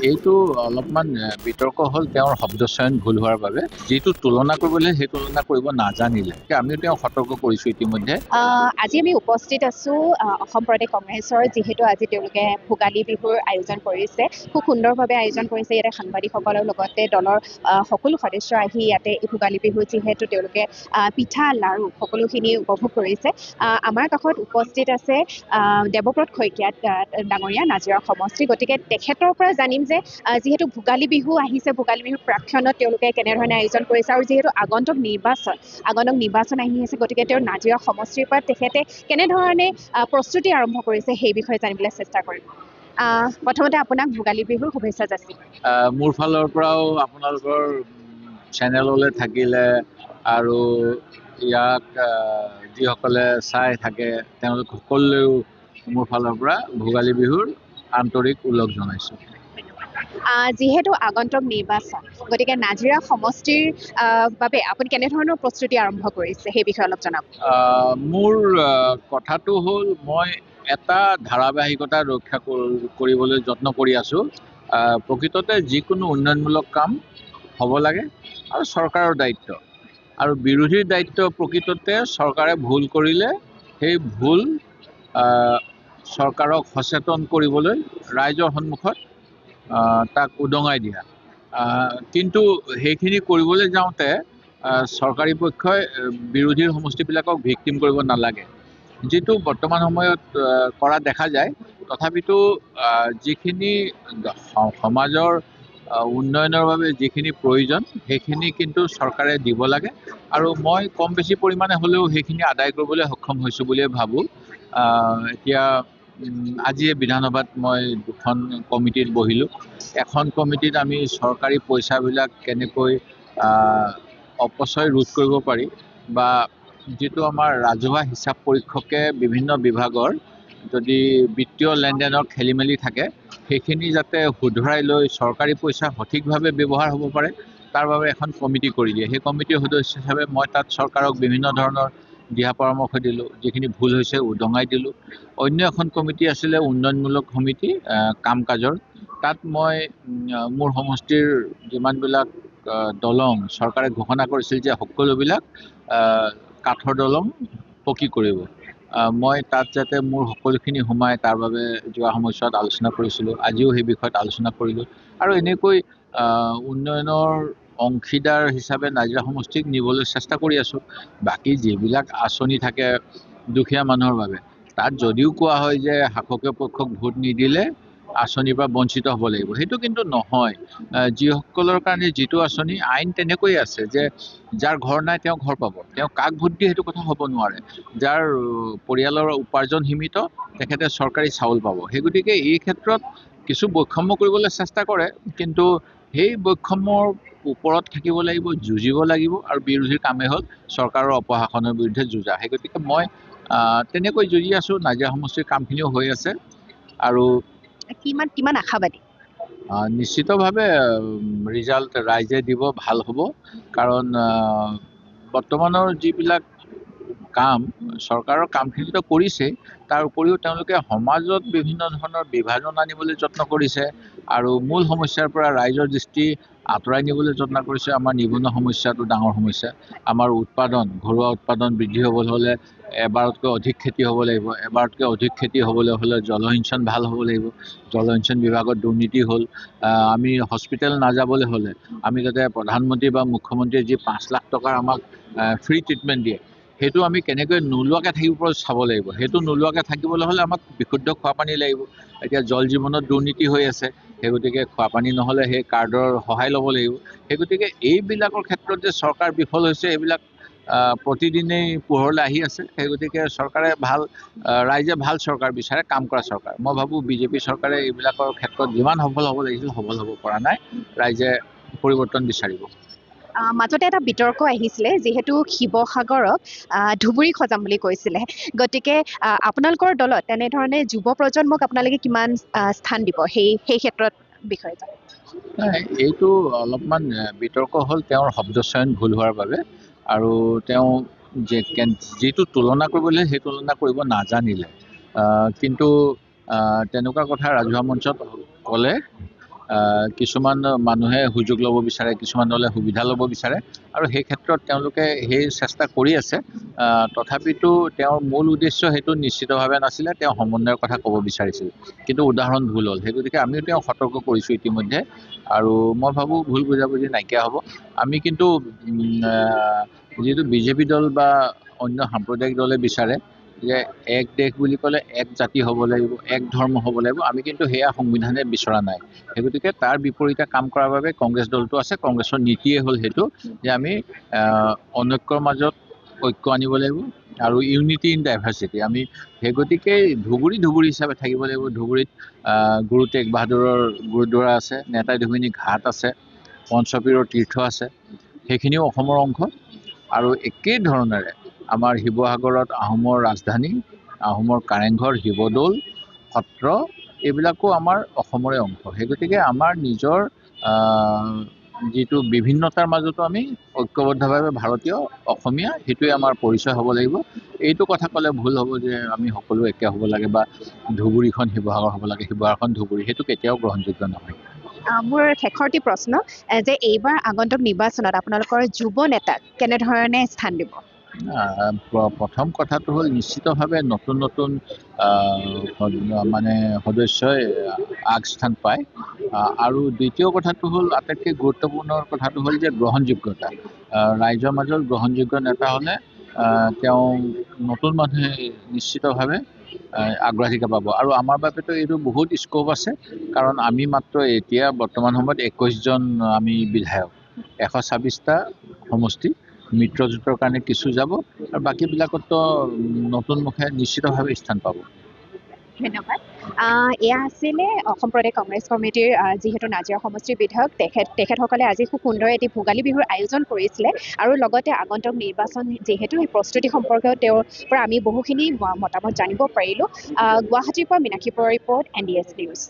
এইটো অলপমান বিতৰ্ক হ'ল তেওঁৰ শব্দচয়ন ভুল হোৱাৰ বাবে। যিটো তুলনা কৰিবলৈ সেই তুলনা কৰিব নাজানিলে আমিও তেওঁক সতৰ্ক কৰিছোঁ ইতিমধ্যে। আজি আমি উপস্থিত আছোঁ অসম প্ৰদেশ কংগ্ৰেছৰ, যিহেতু আজি তেওঁলোকে ভোগালী বিহুৰ আয়োজন কৰিছে, খুব সুন্দৰভাৱে আয়োজন কৰিছে। ইয়াতে সাংবাদিকসকলৰ লগতে দলৰ সকলো সদস্য আহি ইয়াতে ভোগালী বিহুত যিহেতু তেওঁলোকে পিঠা লাড়ু সকলোখিনি উপভোগ কৰিছে। আমাৰ কাষত উপস্থিত আছে দেৱব্ৰত শইকীয়া ডাঙৰীয়া, নাজিৰা সমষ্টি। গতিকে তেখেতৰ পৰা জানিম যে যিহেতু ভোগালী বিহু আহিছে, ভোগালী বিহুৰ প্ৰাক্ষণত তেওঁলোকে কেনেধৰণে আয়োজন কৰিছে, আৰু যিহেতু আগন্তুক নিৰ্বাচন আহি আছে, গতিকে তেওঁৰ নাজিৰা সমষ্টিৰ পৰা তেখেতে কেনেধৰণে প্ৰস্তুতি আৰম্ভ কৰিছে সেই বিষয়ে জানিবলৈ চেষ্টা কৰিম। প্ৰথমতে আপোনাক ভোগালী বিহুৰ শুভেচ্ছা যাচিম। মোৰ ফালৰ পৰাও আপোনালোকৰ চেনেললৈ থাকিলে আৰু ইয়াক যিসকলে চাই থাকে তেওঁলোক সকলোৱেও মোৰ ফালৰ পৰা ভোগালী বিহুৰ আন্তৰিক ওলগ জনাইছোঁ। যিহেতু আগন্তুক নিৰ্বাচন, গতিকে নাজিৰা সমষ্টিৰ বাবে আপুনি কেনেধৰণৰ প্ৰস্তুতি আৰম্ভ কৰিছে সেই বিষয়ে অলপ জনাওক। মোৰ কথাটো হ'ল, মই এটা ধাৰাবাহিকতা ৰক্ষা কৰিবলৈ যত্ন কৰি আছোঁ। প্ৰকৃততে যিকোনো উন্নয়নমূলক কাম হ'ব লাগে আৰু চৰকাৰৰ দায়িত্ব, আৰু বিৰোধীৰ দায়িত্ব প্ৰকৃততে চৰকাৰে ভুল কৰিলে সেই ভুল চৰকাৰক সচেতন কৰিবলৈ ৰাইজৰ সন্মুখত তাক উদঙাই দিয়া। কিন্তু সেইখিনি কৰিবলৈ যাওঁতে চৰকাৰী পক্ষই বিৰোধীৰ সমষ্টিবিলাকক ভিক্টিম কৰিব নালাগে, যিটো বৰ্তমান সময়ত কৰা দেখা যায়। তথাপিতো যিখিনি সমাজৰ উন্নয়নৰ বাবে যিখিনি প্ৰয়োজন সেইখিনি কিন্তু চৰকাৰে দিব লাগে, আৰু মই কম বেছি পৰিমাণে হ'লেও সেইখিনি আদায় কৰিবলৈ সক্ষম হৈছোঁ বুলিয়ে ভাবোঁ। এতিয়া আজিয়ে বিধানসভাত মই 2খন কমিটিত বহিলোঁ। এখন কমিটিত আমি চৰকাৰী পইচাবিলাক কেনেকৈ অপচয় ৰোধ কৰিব পাৰি, বা যিটো আমাৰ ৰাজহুৱা হিচাপ পৰীক্ষকে বিভিন্ন বিভাগৰ যদি বিত্তীয় লেনদেনৰ খেলি মেলি থাকে সেইখিনি যাতে শুধৰাই লৈ চৰকাৰী পইচা সঠিকভাৱে ব্যৱহাৰ হ'ব পাৰে, তাৰ বাবে এখন কমিটি কৰি দিয়ে। সেই কমিটিৰ সদস্য হিচাপে মই তাত চৰকাৰক বিভিন্ন ধৰণৰ দিহা পৰামৰ্শ দিলোঁ, যিখিনি ভুল হৈছে উদঙাই দিলোঁ। অন্য এখন কমিটি আছিলে উন্নয়নমূলক সমিতি কাম কাজৰ, তাত মই মোৰ সমষ্টিৰ যিমানবিলাক দলং চৰকাৰে ঘোষণা কৰিছিল যে সকলোবিলাক কাঠৰ দলং পকী কৰিব, মই তাত যাতে মোৰ সকলোখিনি সোমাই তাৰ বাবে যোৱা সময়ছোৱাত আলোচনা কৰিছিলোঁ। আজিও সেই বিষয়ত আলোচনা কৰিলোঁ, আৰু এনেকৈ উন্নয়নৰ অংশীদাৰ হিচাপে নাজিৰা সমষ্টিক নিবলৈ চেষ্টা কৰি আছোঁ। বাকী যিবিলাক আঁচনি থাকে দুখীয়া মানুহৰ বাবে, তাত যদিও কোৱা হয় যে শাসকীয় পক্ষক ভোট নিদিলে আঁচনিৰ পৰা বঞ্চিত হ'ব লাগিব, সেইটো কিন্তু নহয়। যিসকলৰ কাৰণে যিটো আঁচনি আইন তেনেকৈয়ে আছে যে যাৰ ঘৰ নাই তেওঁ ঘৰ পাব, তেওঁ কাক ভোট দিয়ে সেইটো কথা হ'ব নোৱাৰে। যাৰ পৰিয়ালৰ উপাৰ্জন সীমিত তেখেতে চৰকাৰী চাউল পাব। সেই গতিকে এই ক্ষেত্ৰত কিছু বৈষম্য কৰিবলৈ চেষ্টা কৰে, কিন্তু সেই বৈষম্যৰ ওপৰত থাকিব লাগিব, যুঁজিব লাগিব, আৰু বিৰোধীৰ কামেই হ'ল চৰকাৰৰ অপশাসনৰ বিৰুদ্ধে যুঁজা। সেই গতিকে মই তেনেকৈ যুঁজি আছোঁ। নাজিৰা সমষ্টিৰ কামখিনিও হৈ আছে, আৰু কিমান আশাবাদী? নিশ্চিতভাৱে ৰিজাল্ট ৰাইজে দিব ভাল হ'ব, কাৰণ বৰ্তমানৰ যিবিলাক কাম চৰকাৰৰ কামখিনিতো কৰিছেই, তাৰ উপৰিও তেওঁলোকে সমাজত বিভিন্ন ধৰণৰ বিভাজন আনিবলৈ যত্ন কৰিছে, আৰু মূল সমস্যাৰ পৰা ৰাইজৰ দৃষ্টি আঁতৰাই নিবলৈ যত্ন কৰিছে। আমাৰ নিবনুৱা সমস্যাটো ডাঙৰ সমস্যা। আমাৰ ঘৰুৱা উৎপাদন বৃদ্ধি হ'বলৈ হ'লে এবাৰতকৈ অধিক খেতি হ'ব লাগিব। এবাৰতকৈ অধিক খেতি হ'বলৈ হ'লে জলসিঞ্চন ভাল হ'ব লাগিব। জলসিঞ্চন বিভাগত দুৰ্নীতি হ'ল। আমি হস্পিটেল নাযাবলৈ হ'লে আমি যাতে প্ৰধানমন্ত্ৰী বা মুখ্যমন্ত্ৰীয়ে যি 5 লাখ টকাৰ আমাক ফ্ৰী ট্ৰিটমেণ্ট দিয়ে, সেইটো আমি কেনেকৈ নোলোৱাকৈ থাকিব পাৰোঁ চাব লাগিব। সেইটো নোলোৱাকৈ থাকিবলৈ হ'লে আমাক বিশুদ্ধ খোৱাপানী লাগিব। এতিয়া জল জীৱনত দুৰ্নীতি হৈ আছে, সেই গতিকে খোৱাপানী নহ'লে সেই কাৰ্ডৰ সহায় ল'ব লাগিব। সেই গতিকে এইবিলাকৰ ক্ষেত্ৰত যে চৰকাৰ বিফল হৈছে, এইবিলাক প্ৰতিদিনেই পোহৰলৈ আহি আছে। সেই গতিকে ৰাইজে ভাল চৰকাৰ বিচাৰে, কাম কৰা চৰকাৰ। মই ভাবোঁ বিজেপি চৰকাৰে এইবিলাকৰ ক্ষেত্ৰত যিমান সফল হ'ব লাগিছিল সফল হ'ব পৰা নাই। ৰাইজে পৰিৱৰ্তন বিচাৰিব। মাজতে এটা বিতৰ্ক আহিছিলে, যিহেতু শিৱসাগৰক ধুবুৰী সজাম বুলি কৈছিলে, গতিকে আপোনালোকৰ দলত তেনেধৰণে যুৱ প্ৰজন্মক আপোনালোকে কিমান স্থান দিব সেই ক্ষেত্ৰত বিষয়ে জানে? এইটো অলপমান বিতৰ্ক হ'ল তেওঁৰ শব্দচয়ন ভুল হোৱাৰ বাবে, আৰু তেওঁ যিটো তুলনা কৰিবলৈ সেই তুলনা কৰিব নাজানিলে। কিন্তু তেনেকুৱা কথা ৰাজহুৱা মঞ্চত ক'লে কিছুমান মানুহে সুযোগ ল'ব বিচাৰে, কিছুমান দলে সুবিধা ল'ব বিচাৰে আৰু সেই ক্ষেত্ৰত তেওঁলোকে সেই চেষ্টা কৰি আছে। তথাপিতো তেওঁৰ মূল উদ্দেশ্য সেইটো নিশ্চিতভাৱে নাছিলে, তেওঁ সমন্বয়ৰ কথা ক'ব বিচাৰিছিল, কিন্তু উদাহৰণ ভুল হ'ল। সেই গতিকে আমিও তেওঁক সতৰ্ক কৰিছোঁ ইতিমধ্যে, আৰু মই ভাবোঁ ভুল বুজাবুজি নাইকিয়া হ'ব। আমি কিন্তু যিটো বিজেপি দল বা অন্য সাম্প্ৰদায়িক দলে বিচাৰে যে এক দেশ বুলি ক'লে এক জাতি হ'ব লাগিব, এক ধৰ্ম হ'ব লাগিব, আমি কিন্তু সেয়া সংবিধানে বিচৰা নাই। সেই গতিকে তাৰ বিপৰীতে কাম কৰাৰ বাবে কংগ্ৰেছ দলটো আছে। কংগ্ৰেছৰ নীতিয়ে হ'ল সেইটো যে আমি অনৈক্যৰ মাজত ঐক্য আনিব লাগিব আৰু ইউনিটি ইন ডাইভাৰ্চিটি। আমি সেই গতিকে ধুবুৰী হিচাপে থাকিব লাগিব। ধুবুৰীত গুৰু টেগ বাহাদুৰৰ গুৰুদ্বাৰা আছে, নেতাজী ধুমিনী ঘাট আছে, পঞ্চপীৰৰ তীৰ্থ আছে, সেইখিনিও অসমৰ অংশ। আৰু একেই ধৰণেৰে আমাৰ শিৱসাগৰত আহোমৰ ৰাজধানী, আহোমৰ কাৰেংঘৰ, শিৱদৌল, সত্ৰ, এইবিলাকো আমাৰ অসমৰে অংশ। সেই গতিকে আমাৰ নিজৰ যিটো বিভিন্নতাৰ মাজতো আমি ঐক্যবদ্ধভাৱে ভাৰতীয় অসমীয়া, সেইটোৱে আমাৰ পৰিচয় হ'ব লাগিব। এইটো কথা ক'লে ভুল হ'ব যে আমি সকলো একে হ'ব লাগে বা ধুবুৰীখন শিৱসাগৰ হ'ব লাগে, শিৱসাগৰখন ধুবুৰী, সেইটো কেতিয়াও গ্ৰহণযোগ্য নহয়। মোৰ শেষৰটি প্ৰশ্ন যে এইবাৰ আগন্তুক নিৰ্বাচনত আপোনালোকৰ যুৱ নেতাক কেনেধৰণে স্থান দিব? প্ৰথম কথাটো হ'ল নিশ্চিতভাৱে নতুন নতুন মানে সদস্যই আগস্থান পায়। আৰু দ্বিতীয় কথাটো হ'ল, আটাইতকৈ গুৰুত্বপূৰ্ণ কথাটো হ'ল যে গ্ৰহণযোগ্যতা। ৰাইজৰ মাজত গ্ৰহণযোগ্য নেতা হ'লে তেওঁ নতুন মানুহে নিশ্চিতভাৱে অগ্ৰাধিকাৰ পাব। আৰু আমাৰ বাবেতো এইটো বহুত স্ক'প আছে, কাৰণ আমি মাত্ৰ এতিয়া বৰ্তমান সময়ত 21জন আমি বিধায়ক, 126টা সমষ্টি, মিত্ৰজোঁটৰ কাৰণে কিছু যাব আৰু বাকীবিলাকতো নতুন মুখে নিশ্চিতভাৱে স্থান পাব। ধন্যবাদ। এয়া আছিলে অসম প্ৰদেশ কংগ্ৰেছ কমিটিৰ যিহেতু নাজিৰা সমষ্টিৰ বিধায়ক, তেখেতসকলে আজি খুব সুন্দৰ এটি ভোগালী বিহুৰ আয়োজন কৰিছিলে আৰু লগতে আগন্তুক নিৰ্বাচন যিহেতু সেই প্ৰস্তুতি সম্পৰ্কেও তেওঁৰ পৰা আমি বহুখিনি মতামত জানিব পাৰিলোঁ। গুৱাহাটীৰ পৰা মীনাক্ষী বৰুৱাৰ ৰিপৰ্ট, NDS নিউজ।